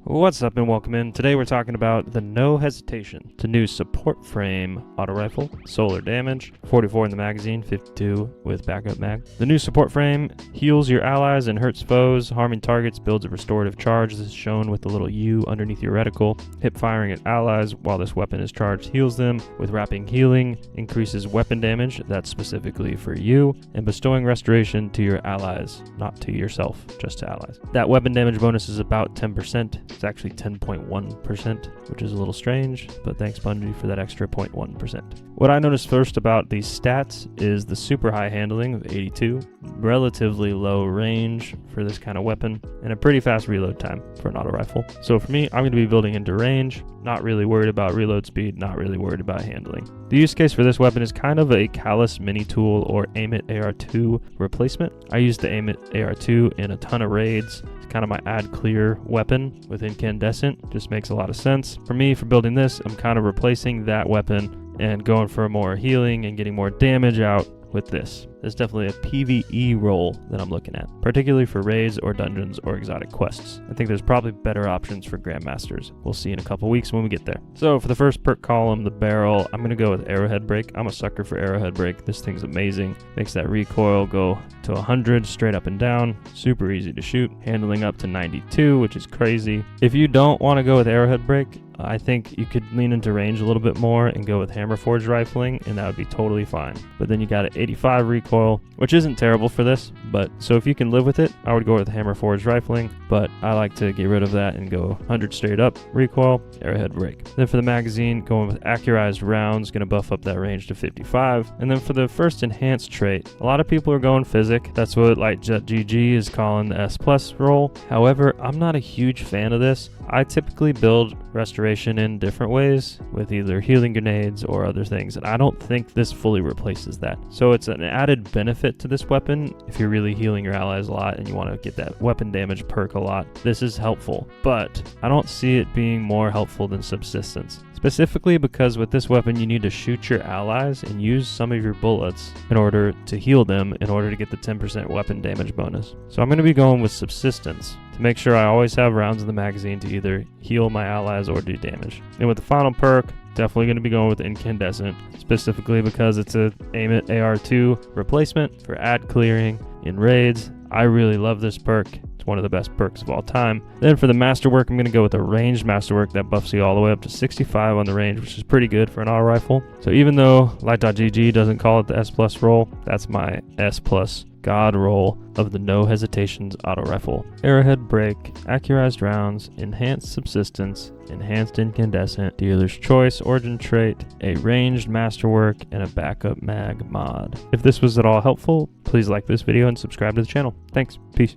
What's up and welcome in. Today we're talking about the No Hesitation, the new support frame auto rifle, solar damage, 44 in the magazine, 52 with backup mag. The new support frame heals your allies and hurts foes, harming targets, builds a restorative charge. This is shown with the little U underneath your reticle. Hip firing at allies while this weapon is charged heals them, with wrapping healing, increases weapon damage, that's specifically for you, and bestowing restoration to your allies, not to yourself, just to allies. That weapon damage bonus is about 10%. It's actually 10.1%, which is a little strange, but thanks Bungie for that extra 0.1%. What I noticed first about these stats is the super high handling of 82, relatively low range for this kind of weapon, and a pretty fast reload time for an auto rifle. So for me, I'm going to be building into range, not really worried about reload speed, not really worried about handling. The use case for this weapon is kind of a Callus mini tool or Aim It AR2 replacement. I used the Aim It AR2 in a ton of raids. It's kind of my add clear weapon with incandescent. Just makes a lot of sense. For me, for building this, I'm kind of replacing that weapon and going for more healing and getting more damage out with this. There's definitely a PVE role that I'm looking at, particularly for raids or dungeons or exotic quests. I think there's probably better options for Grandmasters. We'll see in a couple weeks when we get there. So for the first perk column, the barrel, I'm going to go with arrowhead break. I'm a sucker for arrowhead break. This thing's amazing. Makes that recoil go to 100 straight up and down. Super easy to shoot. Handling up to 92, which is crazy. If you don't want to go with arrowhead break, I think you could lean into range a little bit more and go with hammer forge rifling, and that would be totally fine. But then you got an 85 recoil, which isn't terrible for this, but so if you can live with it, I would go with hammer forge rifling, but I like to get rid of that and go 100 straight up recoil, arrowhead break. Then for the magazine, going with accurized rounds, gonna buff up that range to 55. And then for the first enhanced trait, a lot of people are going physic. That's what like GG is calling the S+ roll. However, I'm not a huge fan of this. I typically build restoration in different ways with either healing grenades or other things, and I don't think this fully replaces that. So it's an added benefit to this weapon if you're really healing your allies a lot and you want to get that weapon damage perk a lot. This is helpful, but I don't see it being more helpful than subsistence. Specifically because with this weapon you need to shoot your allies and use some of your bullets in order to heal them in order to get the 10% weapon damage bonus. So I'm going to be going with subsistence to make sure I always have rounds in the magazine to either heal my allies or do damage. And with the final perk, definitely going to be going with incandescent, specifically because it's a Aim It AR2 replacement for ad clearing in raids. I really love this perk. It's one of the best perks of all time. Then for the masterwork, I'm going to go with a ranged masterwork that buffs you all the way up to 65 on the range, which is pretty good for an auto rifle. So even though light.gg doesn't call it the S+ roll, that's my S+ God roll of the No Hesitations auto rifle. Arrowhead break, accurized rounds, enhanced subsistence, enhanced incandescent, dealer's choice origin trait, a ranged masterwork, and a backup mag mod. If this was at all helpful, please like this video and subscribe to the channel. Thanks. Peace.